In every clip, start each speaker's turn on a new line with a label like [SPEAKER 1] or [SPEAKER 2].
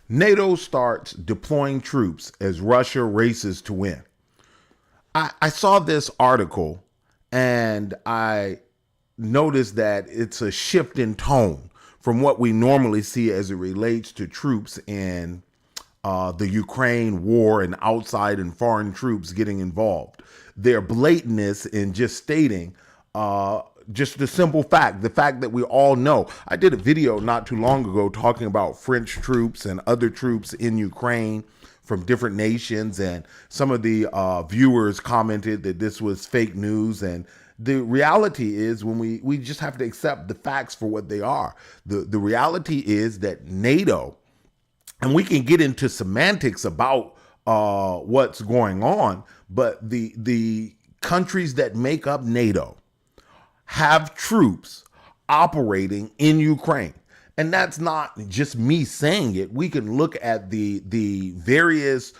[SPEAKER 1] NATO starts deploying troops as Russia races to win. I saw this article and I noticed that it's a shift in tone from what we normally see as it relates to troops in the Ukraine war and outside and foreign troops getting involved. Their blatantness in just stating just the simple fact, the fact that we all know. I did a video not too long ago talking about French troops and other troops in Ukraine from different nations, and some of the viewers commented that this was fake news. And the reality is, when we just have to accept the facts for what they are. The reality is that NATO, and we can get into semantics about what's going on, but the countries that make up NATO have troops operating in Ukraine. And that's not just me saying it. We can look at the various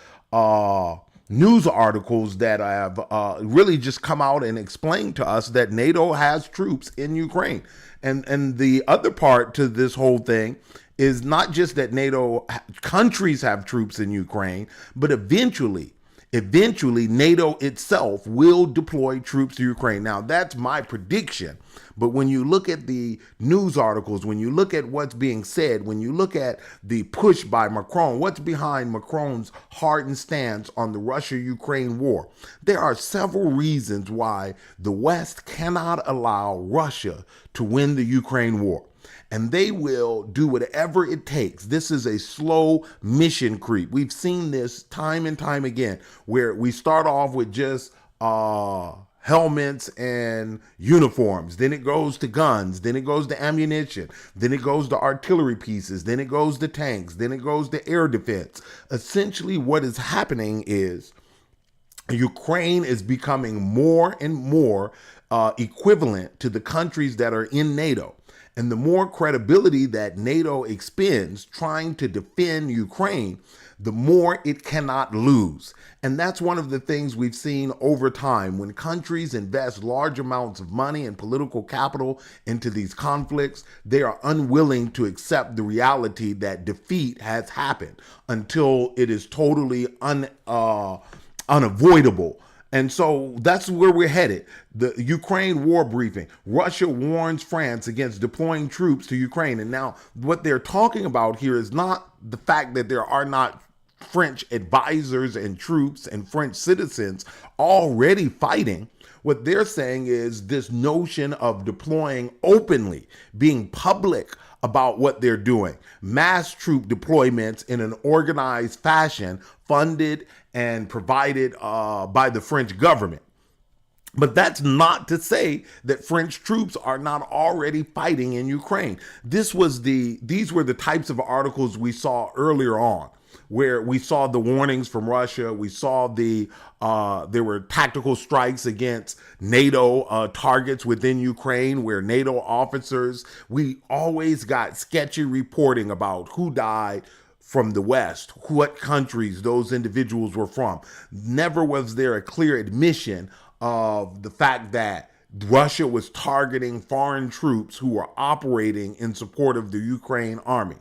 [SPEAKER 1] news articles that have really just come out and explained to us that NATO has troops in Ukraine. And the other part to this whole thing is not just that NATO countries have troops in Ukraine, but eventually NATO itself will deploy troops to Ukraine. Now, that's my prediction. But when you look at the news articles, when you look at what's being said, when you look at the push by Macron, what's behind Macron's hardened stance on the Russia-Ukraine war, there are several reasons why the West cannot allow Russia to win the Ukraine war. And they will do whatever it takes. This is a slow mission creep. We've seen this time and time again, where we start off with just helmets and uniforms. Then it goes to guns. Then it goes to ammunition. Then it goes to artillery pieces. Then it goes to tanks. Then it goes to air defense. Essentially, what is happening is Ukraine is becoming more and more equivalent to the countries that are in NATO. And the more credibility that NATO expends trying to defend Ukraine, the more it cannot lose. And that's one of the things we've seen over time. When countries invest large amounts of money and political capital into these conflicts, they are unwilling to accept the reality that defeat has happened until it is totally unavoidable. And so that's where we're headed. The Ukraine war briefing. Russia warns France against deploying troops to Ukraine. And now what they're talking about here is not the fact that there are not French advisors and troops and French citizens already fighting. What they're saying is this notion of deploying openly, being public about what they're doing, mass troop deployments in an organized fashion, funded and provided by the French government. But that's not to say that French troops are not already fighting in Ukraine. These were the types of articles we saw earlier on, where we saw the warnings from Russia. We saw there were tactical strikes against NATO targets within Ukraine, where NATO officers, we always got sketchy reporting about who died from the West, what countries those individuals were from. Never was there a clear admission of the fact that Russia was targeting foreign troops who were operating in support of the Ukraine army.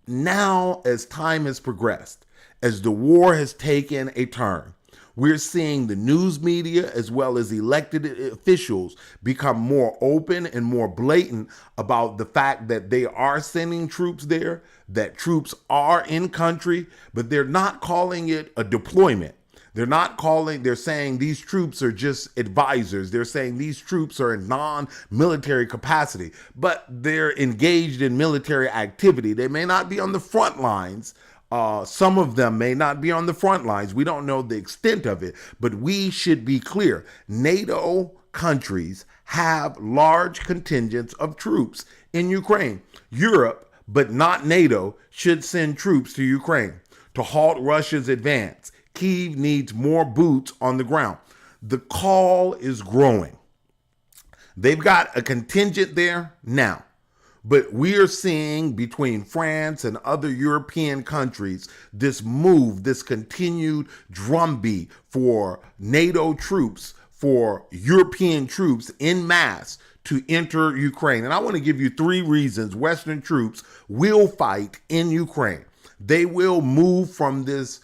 [SPEAKER 1] Now, as time has progressed, as the war has taken a turn, we're seeing the news media as well as elected officials become more open and more blatant about the fact that they are sending troops there, that troops are in country, but they're not calling it a deployment. They're saying these troops are just advisors. They're saying these troops are in non-military capacity, but they're engaged in military activity. They may not be on the front lines. Some of them may not be on the front lines. We don't know the extent of it, but we should be clear. NATO countries have large contingents of troops in Ukraine. Europe, but not NATO, should send troops to Ukraine to halt Russia's advance. Kyiv needs more boots on the ground. The call is growing. They've got a contingent there now. But we are seeing between France and other European countries this move, this continued drumbeat for NATO troops, for European troops en masse to enter Ukraine. And I want to give you 3 reasons Western troops will fight in Ukraine. They will move from this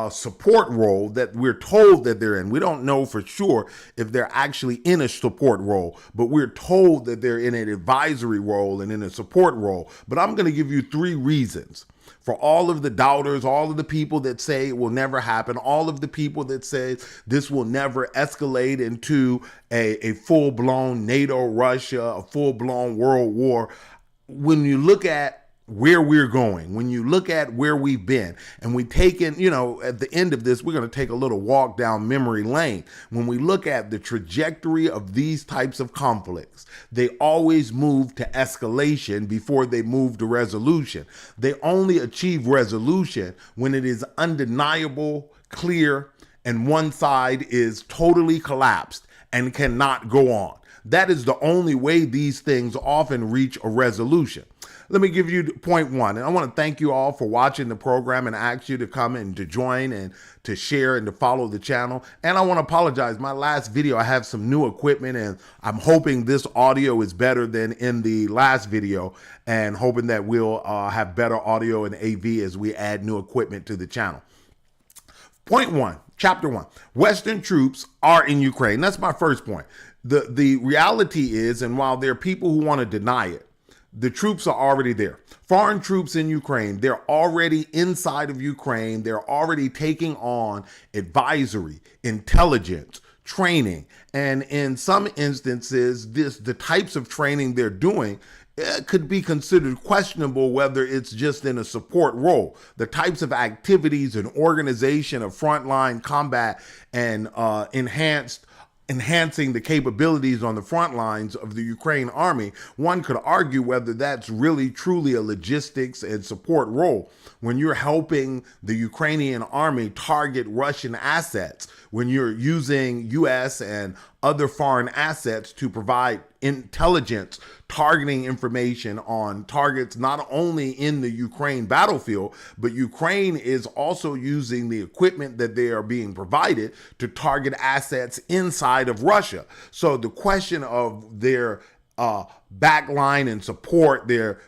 [SPEAKER 1] support role that we're told that they're in. We don't know for sure if they're actually in a support role, but we're told that they're in an advisory role and in a support role. But I'm going to give you 3 reasons for all of the doubters, all of the people that say it will never happen, all of the people that say this will never escalate into a full-blown NATO, Russia, a full-blown world war. When you look at where we're going, when you look at where we've been, and we take in, at the end of this, we're going to take a little walk down memory lane. When we look at the trajectory of these types of conflicts, they always move to escalation before they move to resolution. They only achieve resolution when it is undeniable, clear, and one side is totally collapsed and cannot go on. That is the only way these things often reach a resolution. Let me give you point 1. And I want to thank you all for watching the program and ask you to come and to join and to share and to follow the channel. And I want to apologize. My last video, I have some new equipment and I'm hoping this audio is better than in the last video and hoping that we'll have better audio and AV as we add new equipment to the channel. Point 1, chapter 1, Western troops are in Ukraine. That's my first point. The reality is, and while there are people who want to deny it, the troops are already there. Foreign troops in Ukraine, they're already inside of Ukraine. They're already taking on advisory, intelligence, training. And in some instances, the types of training they're doing, it could be considered questionable whether it's just in a support role. The types of activities and organization of frontline combat and enhancing the capabilities on the front lines of the Ukraine army, one could argue whether that's really truly a logistics and support role. When you're helping the Ukrainian army target Russian assets, when you're using US and other foreign assets to provide intelligence, targeting information on targets not only in the Ukraine battlefield, but Ukraine is also using the equipment that they are being provided to target assets inside of Russia. So the question of their backline and support, their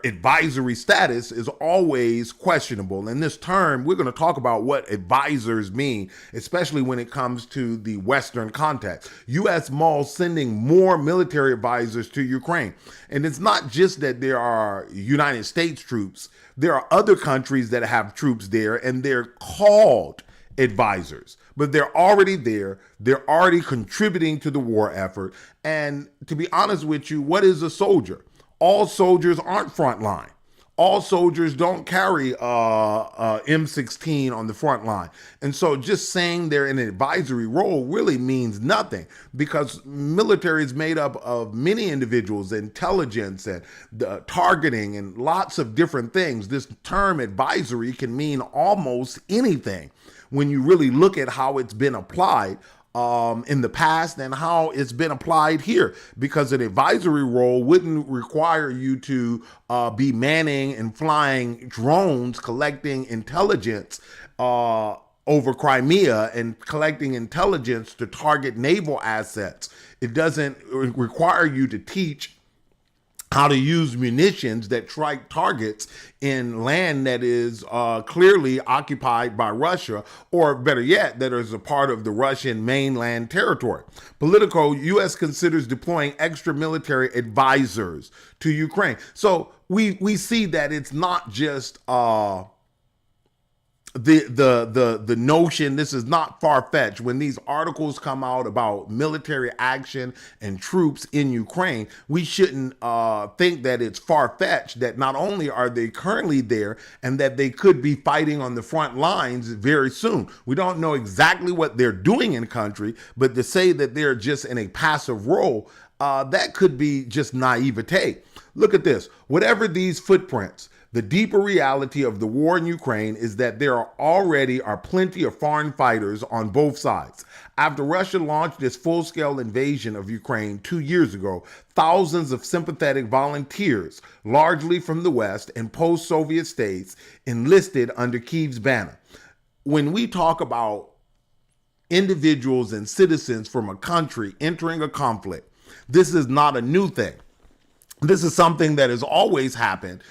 [SPEAKER 1] advisory status is always questionable. In this term, we're going to talk about what advisors mean, especially when it comes to the Western context. U.S. MALS sending more military advisors to Ukraine. And it's not just that there are United States troops. There are other countries that have troops there, and they're called advisors, but they're already there. They're already contributing to the war effort. And to be honest with you, what is a soldier? All soldiers aren't frontline. All soldiers don't carry M16 on the front line. And so just saying they're in an advisory role really means nothing, because military is made up of many individuals, intelligence and targeting and lots of different things. This term advisory can mean almost anything when you really look at how it's been applied in the past and how it's been applied here, because an advisory role wouldn't require you to be manning and flying drones, collecting intelligence over Crimea and collecting intelligence to target naval assets. It doesn't require you to teach how to use munitions that strike targets in land that is clearly occupied by Russia, or better yet, that is a part of the Russian mainland territory. Politico, U.S. considers deploying extra military advisors to Ukraine. So we see that it's not just the notion. This is not far-fetched. When these articles come out about military action and troops in Ukraine, we shouldn't think that it's far-fetched that not only are they currently there and that they could be fighting on the front lines very soon. We don't know exactly what they're doing in country, but to say that they're just in a passive role, that could be just naivete. Look at this. Whatever these footprints, the deeper reality of the war in Ukraine is that there are plenty of foreign fighters on both sides. After Russia launched its full-scale invasion of Ukraine 2 years ago, thousands of sympathetic volunteers, largely from the West and post-Soviet states, enlisted under Kyiv's banner. When we talk about individuals and citizens from a country entering a conflict, this is not a new thing. This is something that has always happened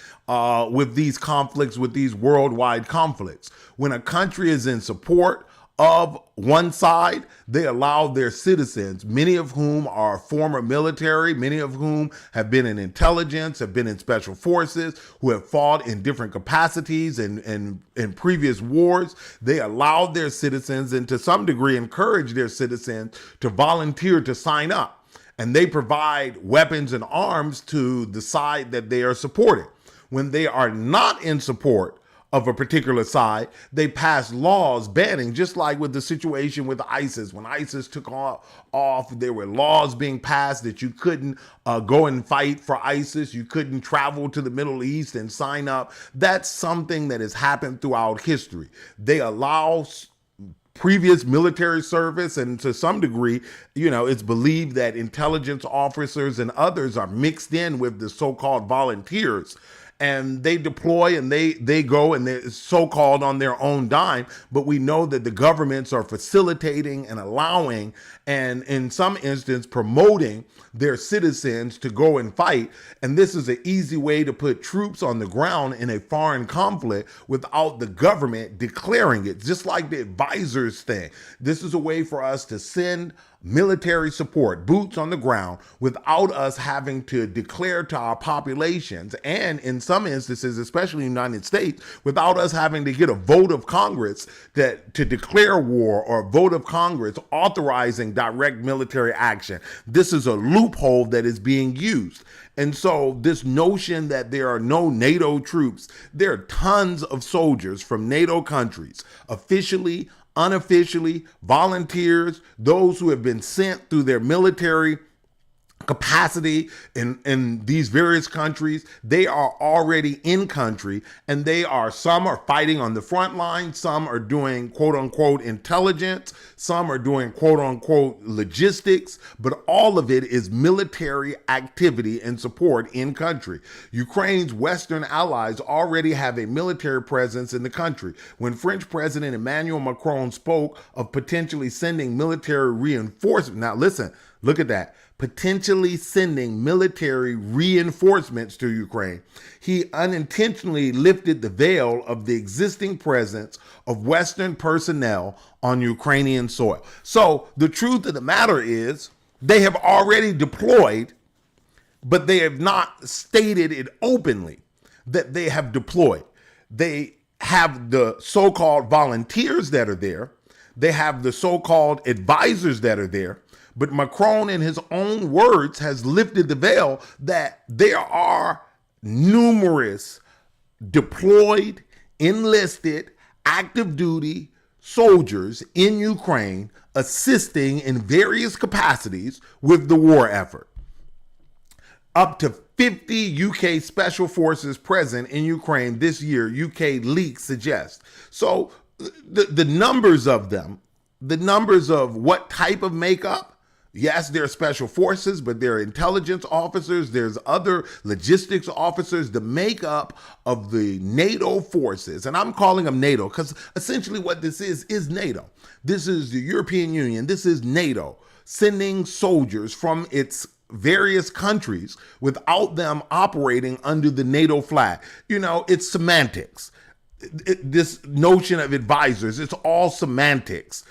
[SPEAKER 1] with these conflicts, with these worldwide conflicts. When a country is in support of one side, they allow their citizens, many of whom are former military, many of whom have been in intelligence, have been in special forces, who have fought in different capacities in previous wars. They allow their citizens, and to some degree encourage their citizens, to volunteer to sign up. And they provide weapons and arms to the side that they are supporting. When they are not in support of a particular side, they pass laws banning, just like with the situation with ISIS. When ISIS took off, there were laws being passed that you couldn't go and fight for ISIS. You couldn't travel to the Middle East and sign up. That's something that has happened throughout history. They allow previous military service, and to some degree, it's believed that intelligence officers and others are mixed in with the so-called volunteers, and they deploy and they go and they're so-called on their own dime. But we know that the governments are facilitating and allowing, and in some instance promoting, their citizens to go and fight. And this is an easy way to put troops on the ground in a foreign conflict without the government declaring it, just like the advisors thing. This is a way for us to send military support, boots on the ground, without us having to declare to our populations, and in some instances, especially in the United States, without us having to get a vote of Congress to declare war, or a vote of Congress authorizing direct military action. This is a loophole that is being used. And so this notion that there are no NATO troops, there are tons of soldiers from NATO countries, officially, unofficially, volunteers, those who have been sent through their military capacity in these various countries. They are already in country, and some are fighting on the front line, some are doing quote unquote intelligence, some are doing quote unquote logistics, but all of it is military activity and support in country. Ukraine's Western allies already have a military presence in the country. When French President Emmanuel Macron spoke of potentially sending military reinforcement, now listen, look at that, potentially sending military reinforcements to Ukraine, he unintentionally lifted the veil of the existing presence of Western personnel on Ukrainian soil. So the truth of the matter is, they have already deployed, but they have not stated it openly that they have deployed. They have the so-called volunteers that are there. They have the so-called advisors that are there. But Macron, in his own words, has lifted the veil that there are numerous deployed, enlisted, active duty soldiers in Ukraine assisting in various capacities with the war effort. Up to 50 UK special forces present in Ukraine this year, UK leaks suggest. So the numbers of them, the numbers of what type of makeup, yes, there are special forces, but there are intelligence officers, there's other logistics officers. The makeup of the NATO forces, and I'm calling them NATO because essentially what this is NATO. This is the European Union. This is NATO sending soldiers from its various countries without them operating under the NATO flag. It's semantics. This notion of advisors, it's all semantics.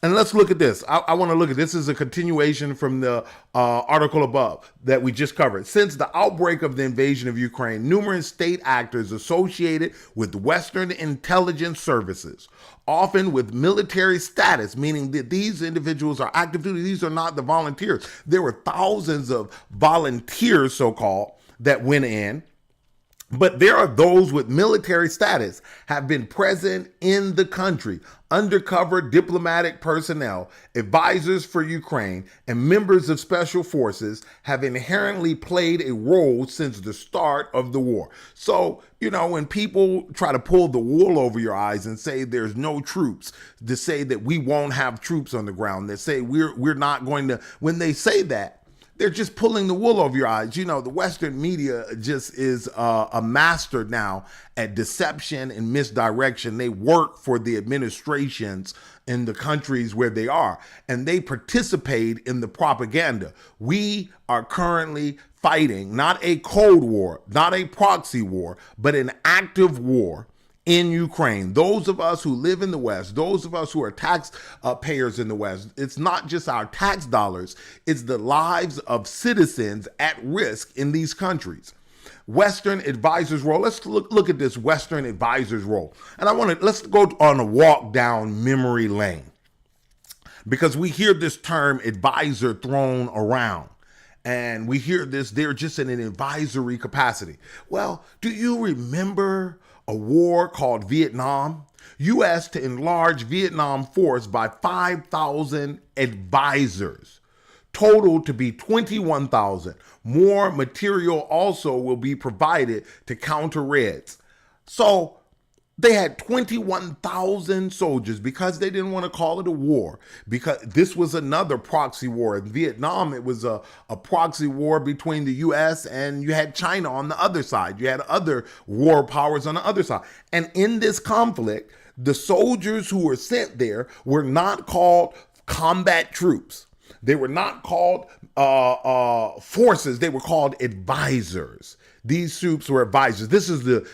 [SPEAKER 1] And let's look at this. I want to look at this. This is a continuation from the article above that we just covered. Since the outbreak of the invasion of Ukraine, numerous state actors associated with Western intelligence services, often with military status, meaning that these individuals are active duty. These are not the volunteers. There were thousands of volunteers, so-called, that went in. But there are those with military status have been present in the country, undercover diplomatic personnel, advisors for Ukraine, and members of special forces have inherently played a role since the start of the war. So, when people try to pull the wool over your eyes and say there's no troops, to say that we won't have troops on the ground, that say we're not going to, when they say that, they're just pulling the wool over your eyes. The Western media just is a master now at deception and misdirection. They work for the administrations in the countries where they are, and they participate in the propaganda. We are currently fighting not a cold war, not a proxy war, but an active war in Ukraine. Those of us who live in the West, those of us who are tax payers in the West, it's not just our tax dollars, it's the lives of citizens at risk in these countries. Western advisors' role. Let's look at this Western advisors' role. And let's go on a walk down memory lane, because we hear this term advisor thrown around. And we hear this, they're just in an advisory capacity. Well, do you remember a war called Vietnam? U.S. to enlarge Vietnam force by 5,000 advisors, total to be 21,000. More material also will be provided to counter Reds. So they had 21,000 soldiers because they didn't want to call it a war, because this was another proxy war. In Vietnam, it was a proxy war between the U.S. and you had China on the other side. You had other war powers on the other side. And in this conflict, the soldiers who were sent there were not called combat troops. They were not called forces. They were called advisors. These troops were advisors. This is the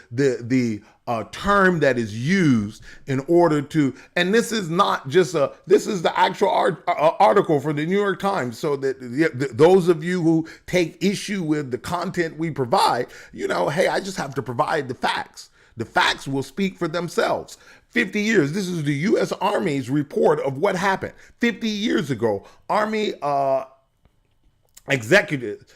[SPEAKER 1] term that is used in order to, and this is not just this is the actual article from the New York Times. So that those of you who take issue with the content we provide, hey, I just have to provide the facts. The facts will speak for themselves. 50 years, this is the U.S. Army's report of what happened. 50 years ago, Army executives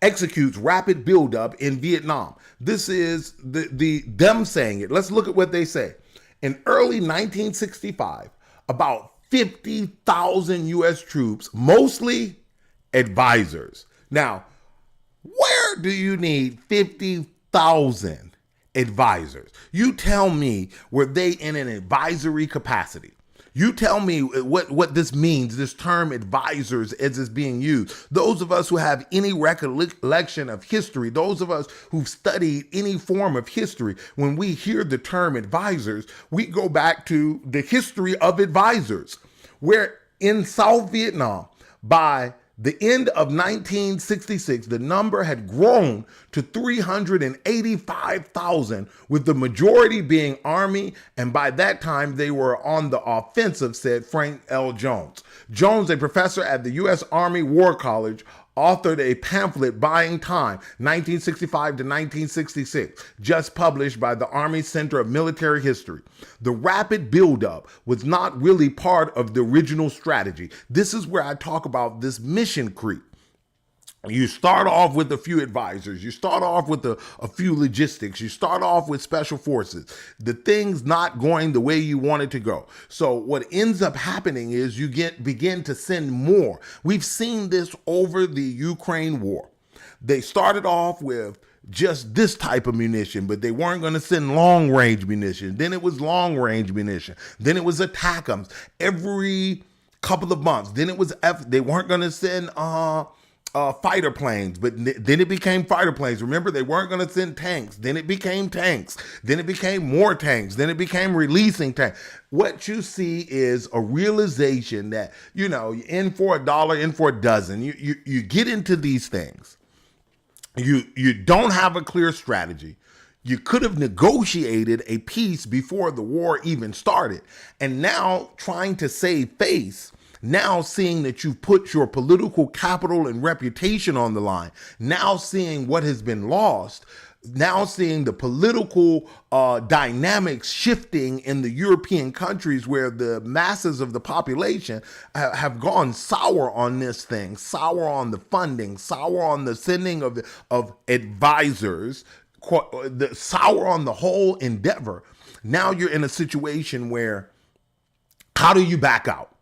[SPEAKER 1] executes rapid buildup in Vietnam. This is them saying it. Let's look at what they say. In early 1965, about 50,000 U.S. troops, mostly advisors. Now, where do you need 50,000 advisors? You tell me, were they in an advisory capacity? You tell me what this means, this term advisors as it's being used. Those of us who have any recollection of history, those of us who've studied any form of history, when we hear the term advisors, we go back to the history of advisors, where in South Vietnam, by the end of 1966, the number had grown to 385,000, with the majority being Army, and by that time they were on the offensive, said Frank L. Jones. Jones, a professor at the U.S. Army War College, authored a pamphlet, Buying Time, 1965 to 1966, just published by the Army Center of Military History. The rapid buildup was not really part of the original strategy. This is where I talk about this mission creep. You start off with a few advisors. You start off with a few logistics. You start off with special forces. The thing's not going the way you want it to go. So what ends up happening is you begin to send more. We've seen this over the Ukraine war. They started off with just this type of munition, but they weren't going to send long-range munition. Then it was long-range munition. Then it was ATACMS every couple of months. Then it was they weren't going to send fighter planes, but then it became fighter planes. Remember, they weren't going to send tanks. Then it became tanks. Then it became more tanks. Then it became releasing tanks. What you see is a realization that, you're in for a dollar, in for a dozen. You get into these things. You don't have a clear strategy. You could have negotiated a peace before the war even started. And now trying to save face, now seeing that you've put your political capital and reputation on the line, now seeing what has been lost, now seeing the political dynamics shifting in the European countries, where the masses of the population have gone sour on this thing, sour on the funding, sour on the sending of advisors, sour on the whole endeavor. Now you're in a situation where, how do you back out?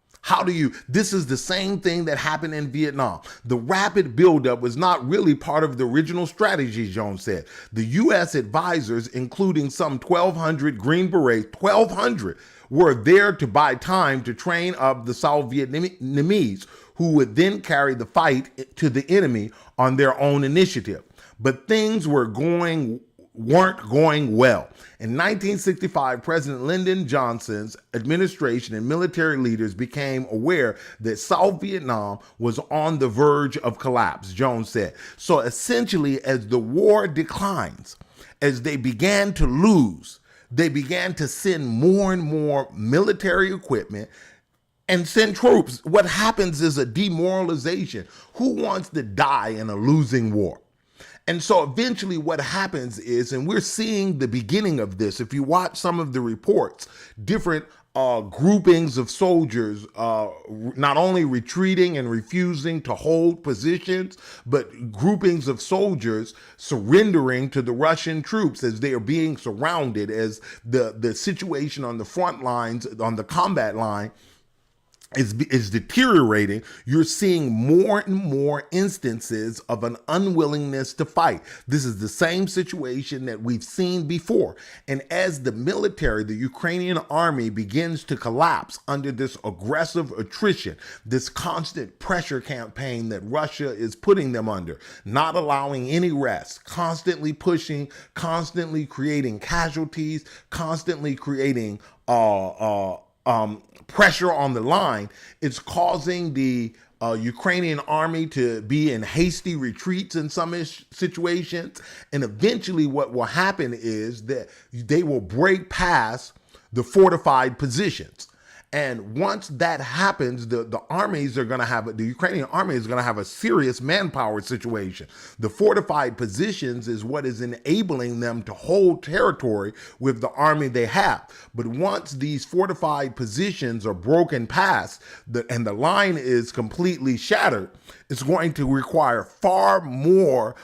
[SPEAKER 1] This is the same thing that happened in Vietnam. The rapid buildup was not really part of the original strategy, Jones said. The U.S. advisors, including some 1,200 Green Berets, 1,200, were there to buy time to train up the South Vietnamese, who would then carry the fight to the enemy on their own initiative. But things were going weren't going well. In 1965, President Lyndon Johnson's administration and military leaders became aware that South Vietnam was on the verge of collapse, Jones said. So essentially, as the war declines, as they began to lose, they began to send more and more military equipment and send troops. What happens is a demoralization. Who wants to die in a losing war? And so eventually what happens is, and we're seeing the beginning of this, if you watch some of the reports, different groupings of soldiers not only retreating and refusing to hold positions, but groupings of soldiers surrendering to the Russian troops as they are being surrounded, as the situation on the front lines, on the combat line, is deteriorating. You're seeing more and more instances of an unwillingness to fight. This is the same situation that we've seen before. And as the military, the Ukrainian army, begins to collapse under this aggressive attrition, this constant pressure campaign that Russia is putting them under, not allowing any rest, constantly pushing, constantly creating casualties, constantly creating pressure on the line, it's causing the Ukrainian army to be in hasty retreats in some situations. And eventually what will happen is that they will break past the fortified positions. And once that happens, the armies are going to have, the Ukrainian army is going to have a serious manpower situation. The fortified positions is what is enabling them to hold territory with the army they have. But once these fortified positions are broken past and the line is completely shattered, it's going to require far more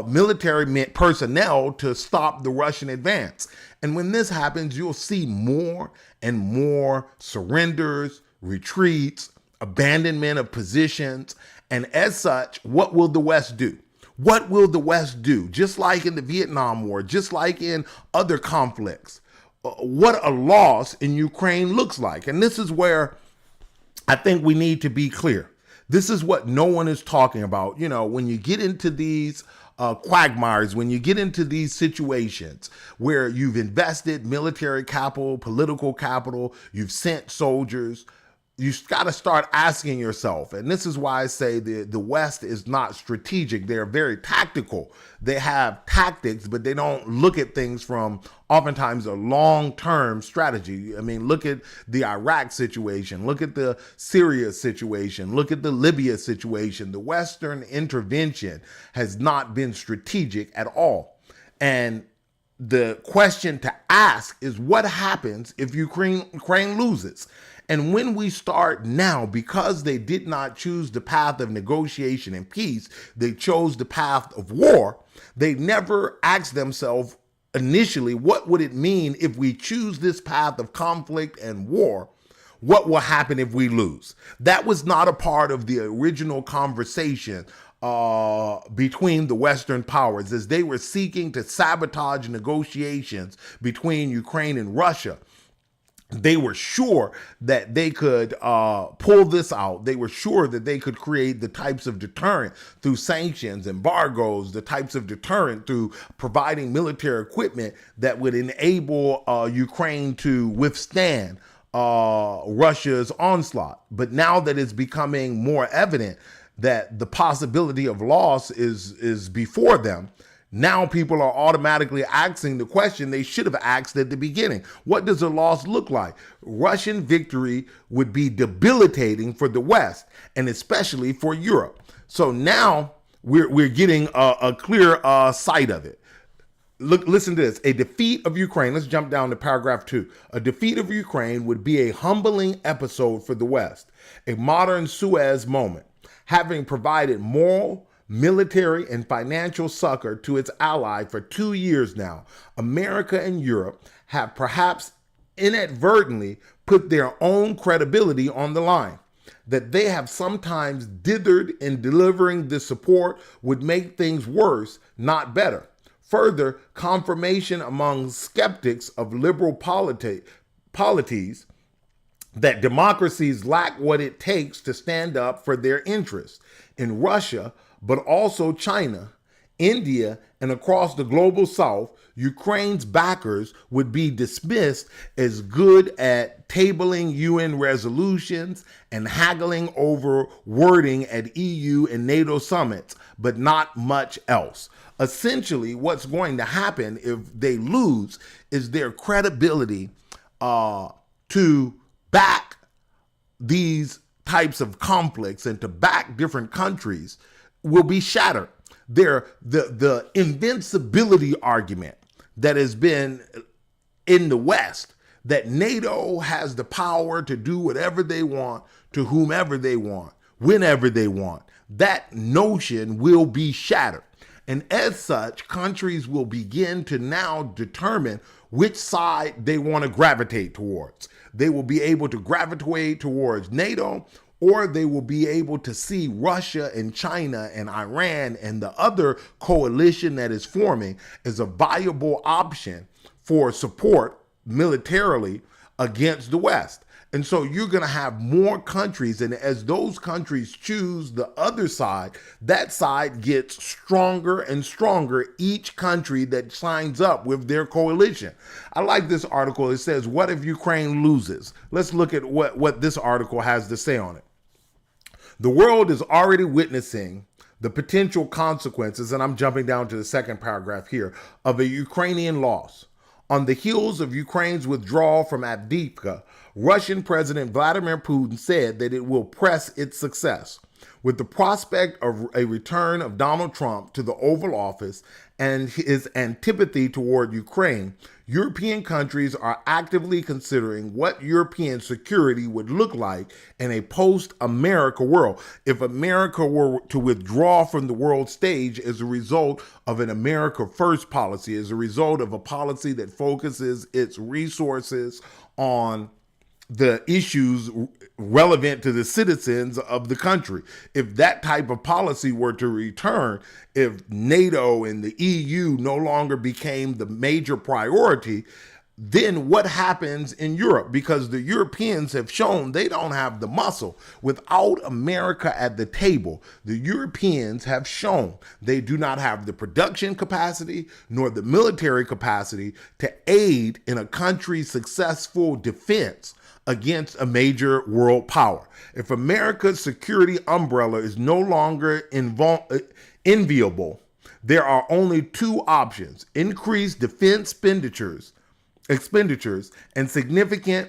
[SPEAKER 1] military personnel to stop the Russian advance. And when this happens, you'll see more and more surrenders, retreats, abandonment of positions. And as such, what will the West do? What will the West do? Just like in the Vietnam War, just like in other conflicts, what a loss in Ukraine looks like. And this is where I think we need to be clear. This is what no one is talking about. You know, when you get into these quagmires, when you get into these situations where you've invested military capital, political capital, you've sent soldiers, you've got to start asking yourself, and this is why I say the West is not strategic. They're very tactical. They have tactics, but they don't look at things from oftentimes a long-term strategy. I mean, look at the Iraq situation. Look at the Syria situation. Look at the Libya situation. The Western intervention has not been strategic at all. And the question to ask is, what happens if Ukraine loses? And when we start now, because they did not choose the path of negotiation and peace, they chose the path of war, they never asked themselves initially, what would it mean if we choose this path of conflict and war? What will happen if we lose? That was not a part of the original conversation between the Western powers as they were seeking to sabotage negotiations between Ukraine and Russia. They were sure that they could pull this out. They were sure that they could create the types of deterrent through sanctions, embargoes, the types of deterrent through providing military equipment that would enable Ukraine to withstand Russia's onslaught. But now that it's becoming more evident that the possibility of loss is before them, now people are automatically asking the question they should have asked at the beginning. What does a loss look like? Russian victory would be debilitating for the West and especially for Europe. So now we're getting a clear sight of it. Listen to this. A defeat of Ukraine, let's jump down to paragraph 2. A defeat of Ukraine would be a humbling episode for the West, a modern Suez moment. Having provided moral, military, and financial succor to its ally for 2 years now, America and Europe have perhaps inadvertently put their own credibility on the line. That they have sometimes dithered in delivering this support would make things worse, not better. Further, confirmation among skeptics of liberal polities that democracies lack what it takes to stand up for their interests. In Russia, but also China, India, and across the global south, Ukraine's backers would be dismissed as good at tabling UN resolutions and haggling over wording at EU and NATO summits, but not much else. Essentially, what's going to happen if they lose is their credibility to back these types of conflicts and to back different countries will be shattered. The invincibility argument that has been in the West, that NATO has the power to do whatever they want to whomever they want, whenever they want, that notion will be shattered. And as such, countries will begin to now determine which side they want to gravitate towards. They will be able to gravitate towards NATO, or they will be able to see Russia and China and Iran and the other coalition that is forming as a viable option for support militarily against the West. And so you're going to have more countries, and as those countries choose the other side, that side gets stronger and stronger, each country that signs up with their coalition. I like this article. It says, what if Ukraine loses? Let's look at what this article has to say on it. The world is already witnessing the potential consequences, and I'm jumping down to the second paragraph here, of a Ukrainian loss. On the heels of Ukraine's withdrawal from Avdiivka, Russian President Vladimir Putin said that it will press its success. With the prospect of a return of Donald Trump to the Oval Office and his antipathy toward Ukraine, European countries are actively considering what European security would look like in a post-America world if America were to withdraw from the world stage as a result of an America First policy, as a result of a policy that focuses its resources on the issues relevant to the citizens of the country. If that type of policy were to return, if NATO and the EU no longer became the major priority, then what happens in Europe? Because the Europeans have shown they don't have the muscle. Without America at the table, the Europeans have shown they do not have the production capacity nor the military capacity to aid in a country's successful defense against a major world power. If America's security umbrella is no longer enviable, there are only two options: increased defense expenditures and significant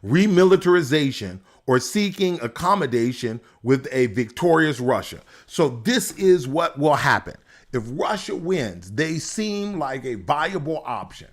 [SPEAKER 1] remilitarization, or seeking accommodation with a victorious Russia. So this is what will happen. If Russia wins, they seem like a viable option.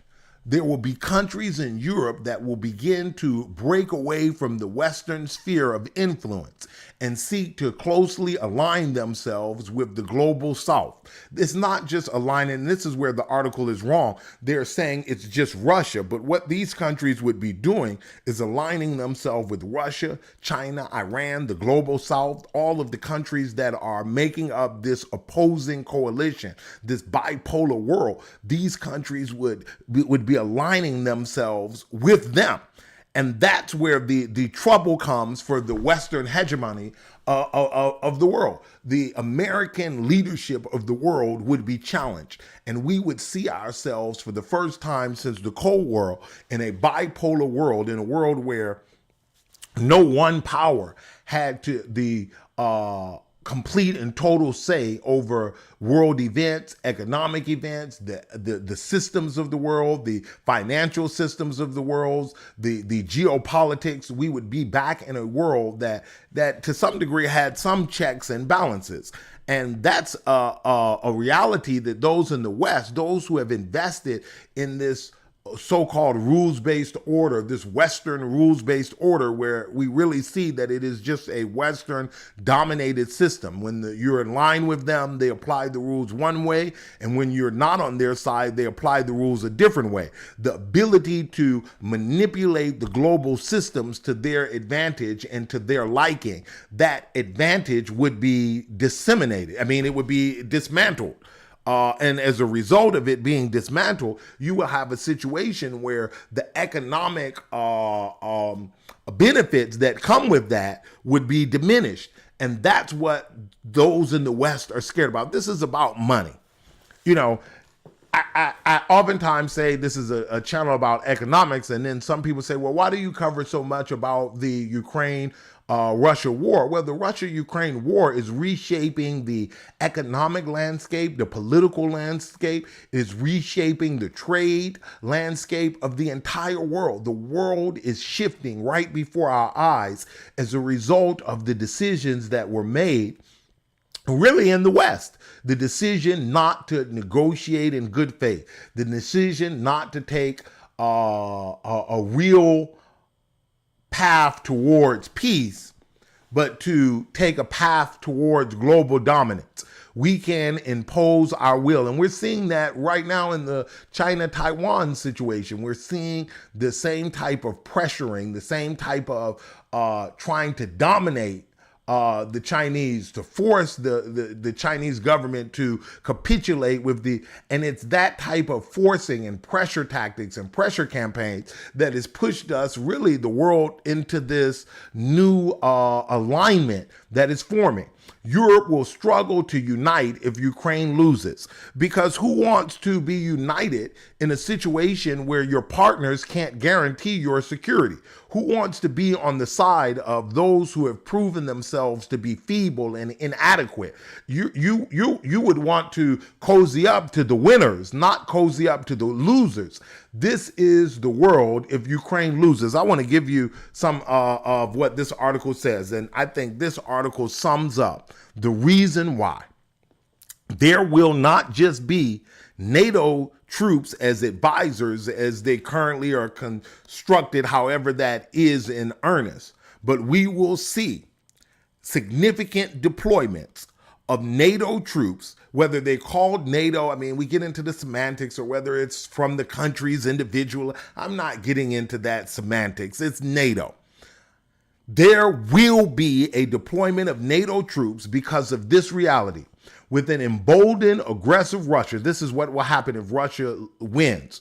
[SPEAKER 1] There will be countries in Europe that will begin to break away from the Western sphere of influence and seek to closely align themselves with the global South. It's not just aligning, and this is where the article is wrong. They're saying it's just Russia, but what these countries would be doing is aligning themselves with Russia, China, Iran, the global South, all of the countries that are making up this opposing coalition, this bipolar world. These countries would be aligning themselves with them. And that's where the trouble comes for the Western hegemony of the world. The American leadership of the world would be challenged. And we would see ourselves for the first time since the Cold War in a bipolar world, in a world where no one power had the complete and total say over world events, economic events, the systems of the world, the financial systems of the world, the geopolitics. We would be back in a world that to some degree had some checks and balances. And that's a reality that those in the West, those who have invested in this so-called rules-based order, this Western rules-based order, where we really see that it is just a Western-dominated system. When you're in line with them, they apply the rules one way, and when you're not on their side, they apply the rules a different way. The ability to manipulate the global systems to their advantage and to their liking, that advantage would be disseminated. I mean, it would be dismantled. And as a result of it being dismantled, you will have a situation where the economic benefits that come with that would be diminished. And that's what those in the West are scared about. This is about money. You know, I oftentimes say this is a channel about economics, and then some people say, well, why do you cover so much about the Ukraine Russia war? Well, the Russia-Ukraine war is reshaping the economic landscape, the political landscape, is reshaping the trade landscape of the entire world. The world is shifting right before our eyes as a result of the decisions that were made really in the West. The decision not to negotiate in good faith, the decision not to take a real path towards peace, but to take a path towards global dominance. We can impose our will. And we're seeing that right now in the China-Taiwan situation. We're seeing the same type of pressuring, the same type of trying to dominate the Chinese, to force the Chinese government to capitulate with and it's that type of forcing and pressure tactics and pressure campaigns that has pushed us, really the world, into this new alignment that is forming. Europe will struggle to unite if Ukraine loses, because who wants to be united in a situation where your partners can't guarantee your security? Who wants to be on the side of those who have proven themselves to be feeble and inadequate? You would want to cozy up to the winners, not cozy up to the losers. This is the world if Ukraine loses. I want to give you some of what this article says, and I think this article sums up the reason why there will not just be NATO troops as advisors as they currently are constructed, however that is in earnest, but we will see significant deployments of NATO troops, whether they called NATO, I mean, we get into the semantics, or whether it's from the countries individual. I'm not getting into that semantics. It's NATO. There will be a deployment of NATO troops because of this reality. With an emboldened, aggressive Russia, this is what will happen if Russia wins,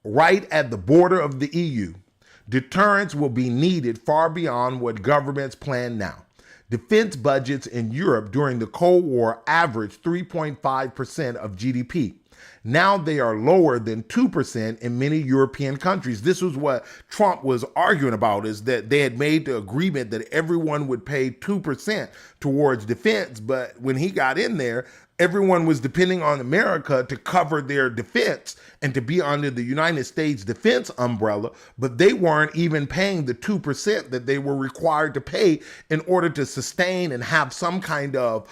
[SPEAKER 1] right at the border of the EU. Deterrence will be needed far beyond what governments plan now. Defense budgets in Europe during the Cold War averaged 3.5% of GDP. Now they are lower than 2% in many European countries. This was what Trump was arguing about, is that they had made the agreement that everyone would pay 2% towards defense. But when he got in there, everyone was depending on America to cover their defense and to be under the United States defense umbrella, but they weren't even paying the 2% that they were required to pay in order to sustain and have some kind of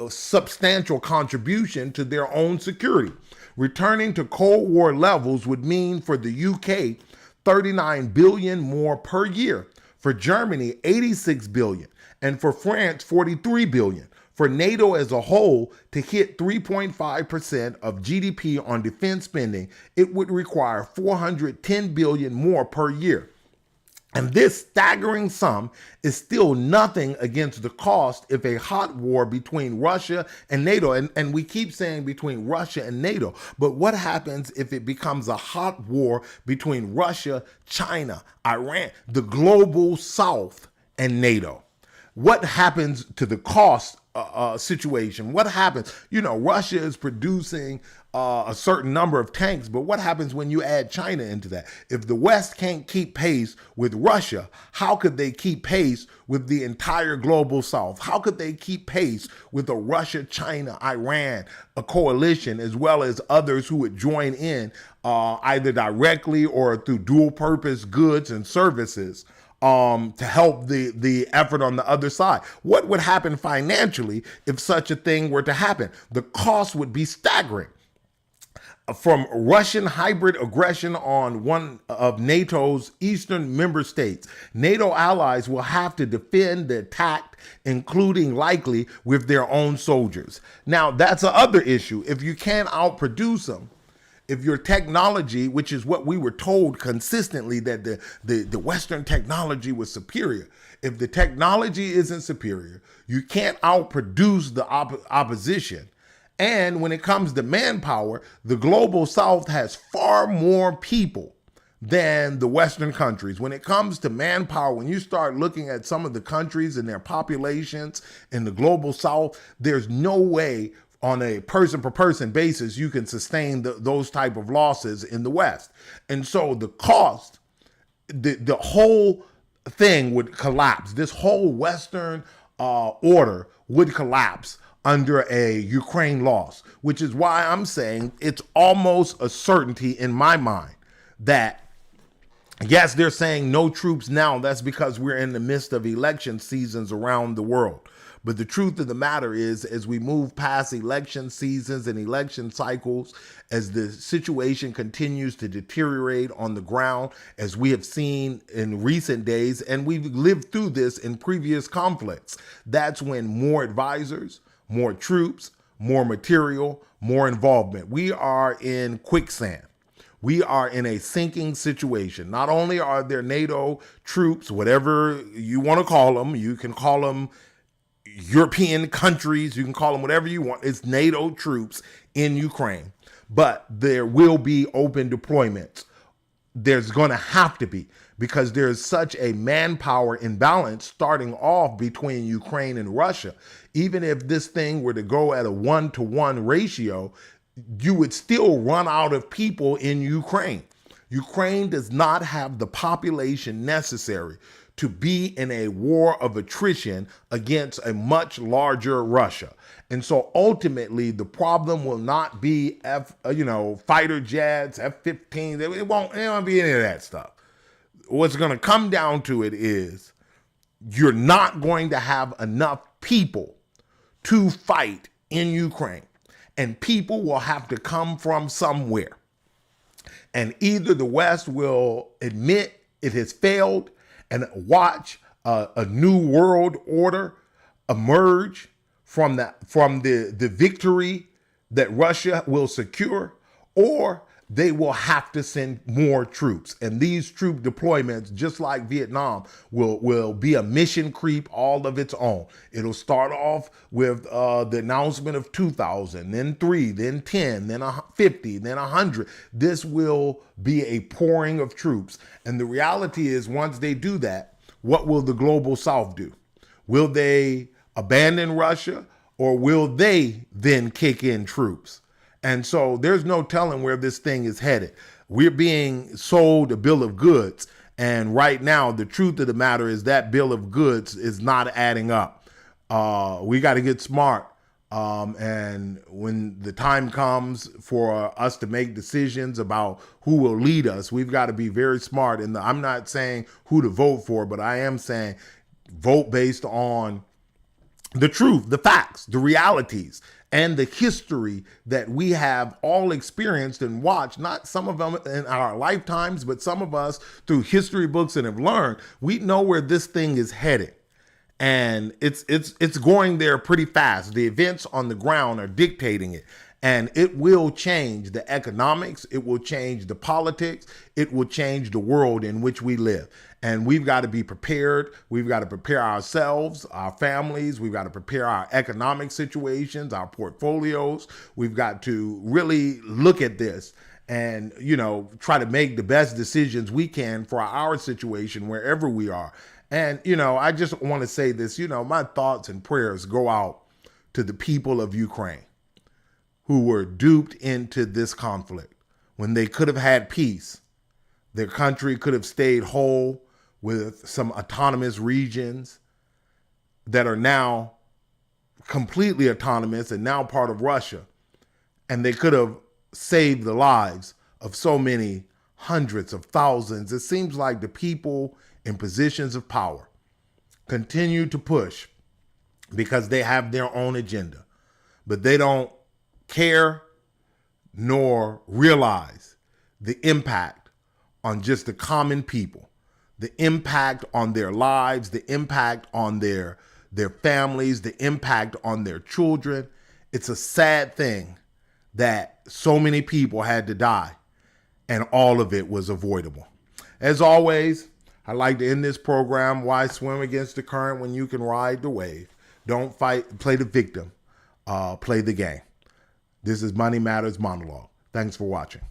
[SPEAKER 1] substantial contribution to their own security. Returning to Cold War levels would mean for the UK, 39 billion more per year, for Germany, 86 billion, and for France, 43 billion. For NATO as a whole to hit 3.5% of GDP on defense spending, it would require 410 billion more per year. And this staggering sum is still nothing against the cost if a hot war between Russia and NATO, and we keep saying between Russia and NATO, but what happens if it becomes a hot war between Russia, China, Iran, the global South, and NATO? What happens to the cost situation? What happens? You know, Russia is producing a certain number of tanks, but what happens when you add China into that? If the West can't keep pace with Russia, how could they keep pace with the entire global South? How could they keep pace with a Russia, China, Iran, a coalition, as well as others who would join in either directly or through dual purpose goods and services to help the effort on the other side? What would happen financially if such a thing were to happen? The cost would be staggering. From Russian hybrid aggression on one of NATO's eastern member states, NATO allies will have to defend the attack, including likely with their own soldiers. Now, that's the other issue. If you can't outproduce them, if your technology, which is what we were told consistently, that the Western technology was superior, if the technology isn't superior, you can't outproduce the opposition. And when it comes to manpower, the global South has far more people than the Western countries. When it comes to manpower, when you start looking at some of the countries and their populations in the global South, there's no way on a person per person basis you can sustain those type of losses in the West. And so the cost, the whole thing would collapse. This whole Western order would collapse under a Ukraine loss, which is why I'm saying it's almost a certainty in my mind that, yes, they're saying no troops now. That's because we're in the midst of election seasons around the world. But the truth of the matter is, as we move past election seasons and election cycles, as the situation continues to deteriorate on the ground, as we have seen in recent days, and we've lived through this in previous conflicts, that's when more advisors, more troops, more material, more involvement. We are in quicksand. We are in a sinking situation. Not only are there NATO troops, whatever you want to call them, you can call them European countries, you can call them whatever you want. It's NATO troops in Ukraine, but there will be open deployments. There's going to have to be, because there's such a manpower imbalance starting off between Ukraine and Russia. Even if this thing were to go at a 1-to-1 ratio, you would still run out of people in Ukraine. Ukraine does not have the population necessary to be in a war of attrition against a much larger Russia. And so ultimately the problem will not be fighter jets, F-15. It won't be any of that stuff. What's going to come down to it is you're not going to have enough people to fight in Ukraine, and people will have to come from somewhere. And either the West will admit it has failed and watch a new world order emerge from the victory that Russia will secure, or they will have to send more troops. And these troop deployments, just like Vietnam, will be a mission creep all of its own. It'll start off with the announcement of 2,000, then 3, then 10, then 50, then 100. This will be a pouring of troops. And the reality is, once they do that, what will the global South do? Will they abandon Russia, or will they then kick in troops? And so there's no telling where this thing is headed. We're being sold a bill of goods. And right now, the truth of the matter is that bill of goods is not adding up. We got to get smart. And when the time comes for us to make decisions about who will lead us, we've got to be very smart. And I'm not saying who to vote for, but I am saying vote based on the truth, the facts, the realities, and the history that we have all experienced and watched, not some of them in our lifetimes, but some of us through history books and have learned. We know where this thing is headed. And it's going there pretty fast. The events on the ground are dictating it. And it will change the economics. It will change the politics. It will change the world in which we live. And we've got to be prepared. We've got to prepare ourselves, our families. We've got to prepare our economic situations, our portfolios. We've got to really look at this and, try to make the best decisions we can for our situation wherever we are. And, I just want to say this, my thoughts and prayers go out to the people of Ukraine who were duped into this conflict when they could have had peace. Their country could have stayed whole with some autonomous regions that are now completely autonomous and now part of Russia. And they could have saved the lives of so many hundreds of thousands. It seems like the people in positions of power continue to push because they have their own agenda, but they don't care nor realize the impact on just the common people, the impact on their lives, the impact on their families, the impact on their children. It's a sad thing that so many people had to die, and all of it was avoidable. As always, I'd like to end this program. Why swim against the current when you can ride the wave? Don't play the victim, play the game. This is Money Matters Monologue. Thanks for watching.